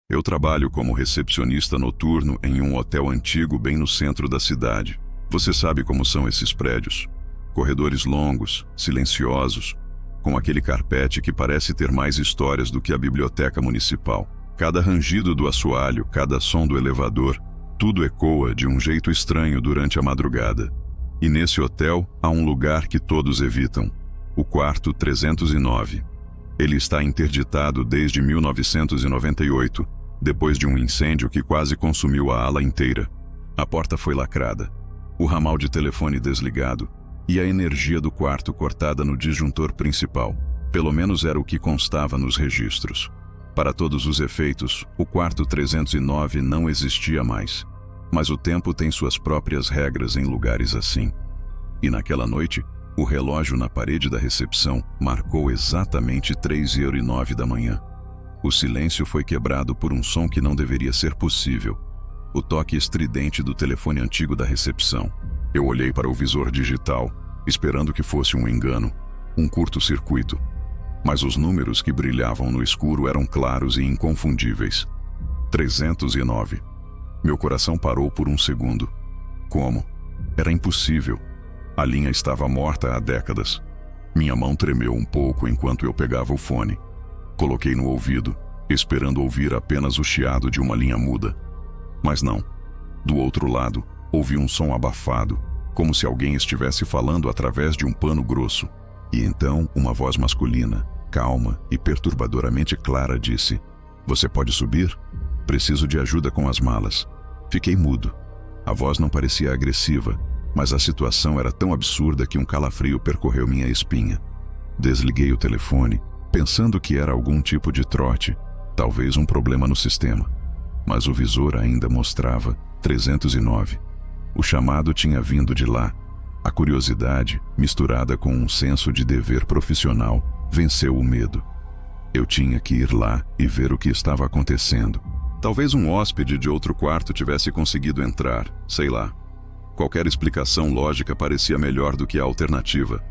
Eu trabalho como recepcionista noturno em um hotel antigo bem no centro da cidade. Você sabe como são esses prédios. Corredores longos, silenciosos, com aquele carpete que parece ter mais histórias do que a biblioteca municipal. Cada rangido do assoalho, cada som do elevador, tudo ecoa de um jeito estranho durante a madrugada. E nesse hotel há um lugar que todos evitam: o quarto 309. Ele está interditado desde 1998, depois de um incêndio que quase consumiu a ala inteira. A porta foi lacrada, o ramal de telefone desligado e a energia do quarto cortada no disjuntor principal. Pelo menos era o que constava nos registros. Para todos os efeitos, o quarto 309 não existia mais. Mas o tempo tem suas próprias regras em lugares assim. E naquela noite, o relógio na parede da recepção marcou exatamente 3h09 da manhã. O silêncio foi quebrado por um som que não deveria ser possível: o toque estridente do telefone antigo da recepção. Eu olhei para o visor digital, esperando que fosse um engano, um curto-circuito. Mas os números que brilhavam no escuro eram claros e inconfundíveis. 309. Meu coração parou por um segundo. Como? Era impossível. A linha estava morta há décadas. Minha mão tremeu um pouco enquanto eu pegava o fone. Coloquei no ouvido, esperando ouvir apenas o chiado de uma linha muda. Mas não. Do outro lado, ouvi um som abafado, como se alguém estivesse falando através de um pano grosso. E então, uma voz masculina, calma e perturbadoramente clara, disse: "Você pode subir? Preciso de ajuda com as malas." Fiquei mudo. A voz não parecia agressiva, mas a situação era tão absurda que um calafrio percorreu minha espinha. Desliguei o telefone, pensando que era algum tipo de trote, talvez um problema no sistema. Mas o visor ainda mostrava 309. O chamado tinha vindo de lá. A curiosidade, misturada com um senso de dever profissional, venceu o medo. Eu tinha que ir lá e ver o que estava acontecendo. Talvez um hóspede de outro quarto tivesse conseguido entrar, sei lá. Qualquer explicação lógica parecia melhor do que a alternativa.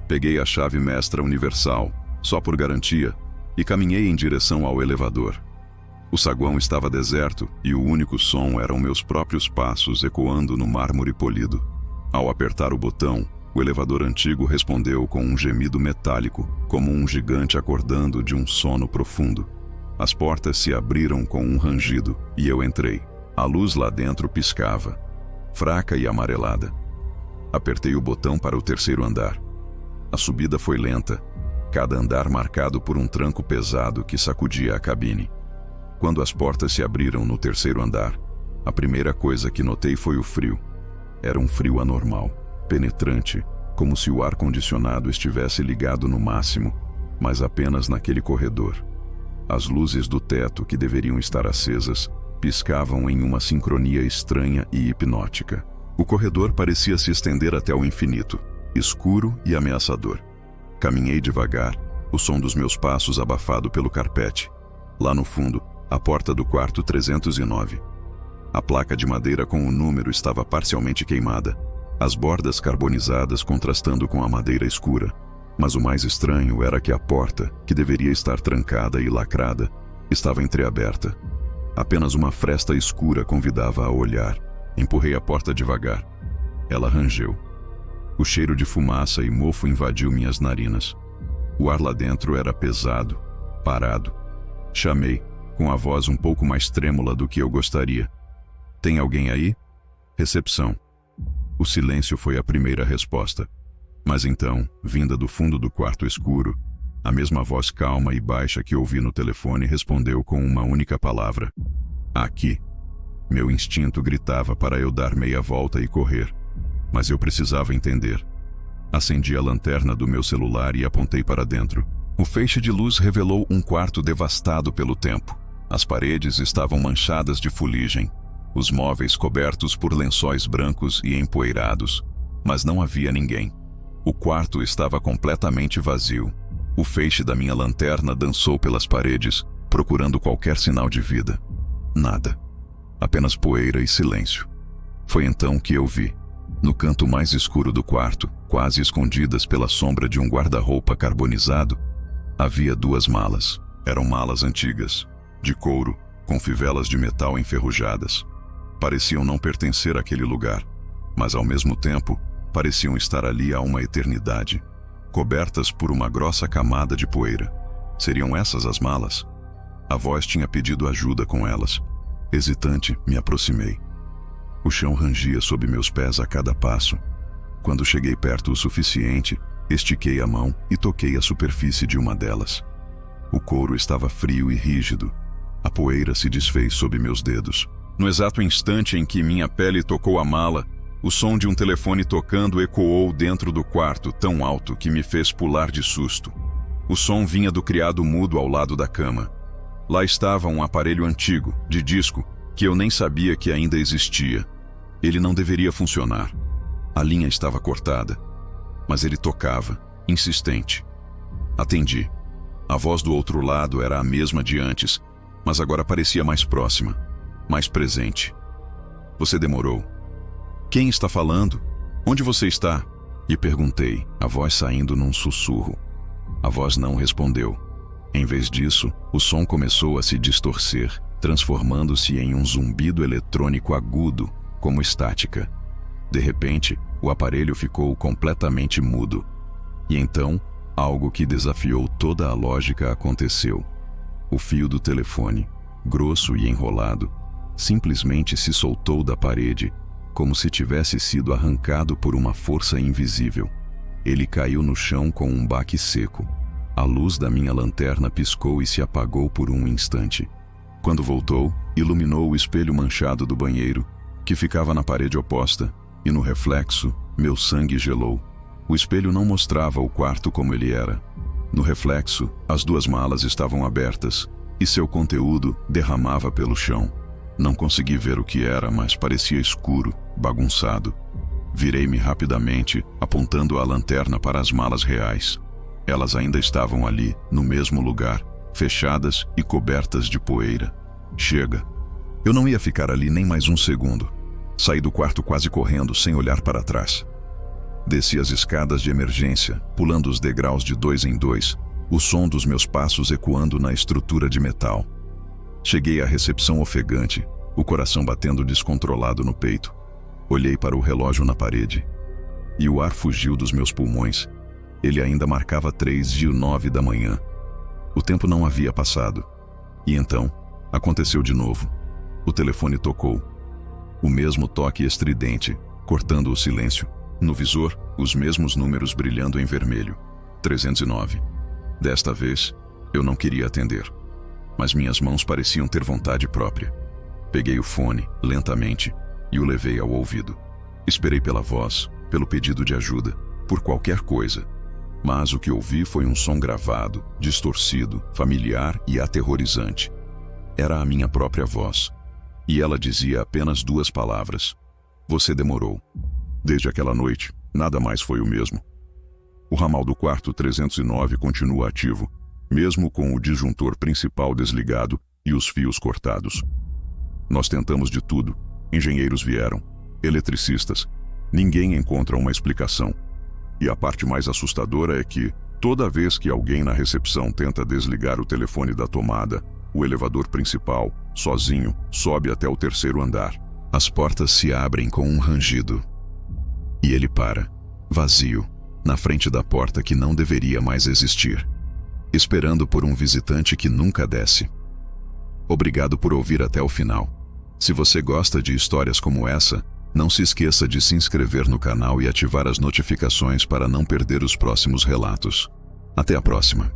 Peguei a chave mestra universal, só por garantia, e caminhei em direção ao elevador. O saguão estava deserto e o único som eram meus próprios passos ecoando no mármore polido. Ao apertar o botão, o elevador antigo respondeu com um gemido metálico, como um gigante acordando de um sono profundo. As portas se abriram com um rangido e eu entrei. A luz lá dentro piscava, fraca e amarelada. Apertei o botão para o terceiro andar. A subida foi lenta, cada andar marcado por um tranco pesado que sacudia a cabine. Quando as portas se abriram no terceiro andar, a primeira coisa que notei foi o frio. Era um frio anormal, penetrante, como se o ar-condicionado estivesse ligado no máximo, mas apenas naquele corredor. As luzes do teto, que deveriam estar acesas, piscavam em uma sincronia estranha e hipnótica. O corredor parecia se estender até o infinito, escuro e ameaçador. Caminhei devagar, o som dos meus passos abafado pelo carpete. Lá no fundo, a porta do quarto 309. A placa de madeira com o número estava parcialmente queimada, as bordas carbonizadas contrastando com a madeira escura. Mas o mais estranho era que a porta, que deveria estar trancada e lacrada, estava entreaberta. Apenas uma fresta escura convidava a olhar. Empurrei a porta devagar. Ela rangeu. O cheiro de fumaça e mofo invadiu minhas narinas. O ar lá dentro era pesado, parado. Chamei, com a voz um pouco mais trêmula do que eu gostaria: "Tem alguém aí?" Recepção. O silêncio foi a primeira resposta. Mas então, vinda do fundo do quarto escuro, a mesma voz calma e baixa que ouvi no telefone respondeu com uma única palavra: "Aqui." Meu instinto gritava para eu dar meia volta e correr, mas eu precisava entender. Acendi a lanterna do meu celular e apontei para dentro. O feixe de luz revelou um quarto devastado pelo tempo. As paredes estavam manchadas de fuligem, os móveis cobertos por lençóis brancos e empoeirados, mas não havia ninguém. O quarto estava completamente vazio. O feixe da minha lanterna dançou pelas paredes, procurando qualquer sinal de vida. Nada. Apenas poeira e silêncio. Foi então que eu vi, no canto mais escuro do quarto, quase escondidas pela sombra de um guarda-roupa carbonizado, havia duas malas. Eram malas antigas, de couro, com fivelas de metal enferrujadas. Pareciam não pertencer àquele lugar, mas ao mesmo tempo pareciam estar ali há uma eternidade, cobertas por uma grossa camada de poeira. Seriam essas as malas? A voz tinha pedido ajuda com elas. Hesitante, me aproximei. O chão rangia sob meus pés a cada passo. Quando cheguei perto o suficiente, estiquei a mão e toquei a superfície de uma delas. O couro estava frio e rígido. A poeira se desfez sob meus dedos. No exato instante em que minha pele tocou a mala, o som de um telefone tocando ecoou dentro do quarto tão alto que me fez pular de susto. O som vinha do criado mudo ao lado da cama. Lá estava um aparelho antigo, de disco, que eu nem sabia que ainda existia. Ele não deveria funcionar. A linha estava cortada, mas ele tocava, insistente. Atendi. A voz do outro lado era a mesma de antes, mas agora parecia mais próxima, mais presente. Você demorou. Quem está falando? Onde você está? E perguntei, a voz saindo num sussurro. A voz não respondeu. Em vez disso, o som começou a se distorcer, transformando-se em um zumbido eletrônico agudo, como estática. De repente, o aparelho ficou completamente mudo. E então, algo que desafiou toda a lógica aconteceu. O fio do telefone, grosso e enrolado, simplesmente se soltou da parede, como se tivesse sido arrancado por uma força invisível. Ele caiu no chão com um baque seco. A luz da minha lanterna piscou e se apagou por um instante. Quando voltou, iluminou o espelho manchado do banheiro, que ficava na parede oposta, e no reflexo, meu sangue gelou. O espelho não mostrava o quarto como ele era. No reflexo, as duas malas estavam abertas, e seu conteúdo derramava pelo chão. Não consegui ver o que era, mas parecia escuro, bagunçado. Virei-me rapidamente, apontando a lanterna para as malas reais. Elas ainda estavam ali, no mesmo lugar, fechadas e cobertas de poeira. Chega. Eu não ia ficar ali nem mais um segundo. Saí do quarto quase correndo, sem olhar para trás. Desci as escadas de emergência, pulando os degraus de 2 em 2, o som dos meus passos ecoando na estrutura de metal. Cheguei à recepção ofegante, o coração batendo descontrolado no peito. Olhei para o relógio na parede, e o ar fugiu dos meus pulmões. Ele ainda marcava 3:09 da manhã. O tempo não havia passado. E então, aconteceu de novo. O telefone tocou. O mesmo toque estridente, cortando o silêncio. No visor, os mesmos números brilhando em vermelho. 309. Desta vez, eu não queria atender. Mas minhas mãos pareciam ter vontade própria. Peguei o fone, lentamente, e o levei ao ouvido. Esperei pela voz, pelo pedido de ajuda, por qualquer coisa. Mas o que ouvi foi um som gravado, distorcido, familiar e aterrorizante. Era a minha própria voz. E ela dizia apenas 2 palavras. Você demorou. Desde aquela noite, nada mais foi o mesmo. O ramal do quarto 309 continua ativo, mesmo com o disjuntor principal desligado e os fios cortados. Nós tentamos de tudo. Engenheiros vieram, eletricistas. Ninguém encontra uma explicação. E a parte mais assustadora é que, toda vez que alguém na recepção tenta desligar o telefone da tomada, o elevador principal, sozinho, sobe até o 3º andar. As portas se abrem com um rangido. E ele para, vazio, na frente da porta que não deveria mais existir, esperando por um visitante que nunca desce. Obrigado por ouvir até o final. Se você gosta de histórias como essa, não se esqueça de se inscrever no canal e ativar as notificações para não perder os próximos relatos. Até a próxima.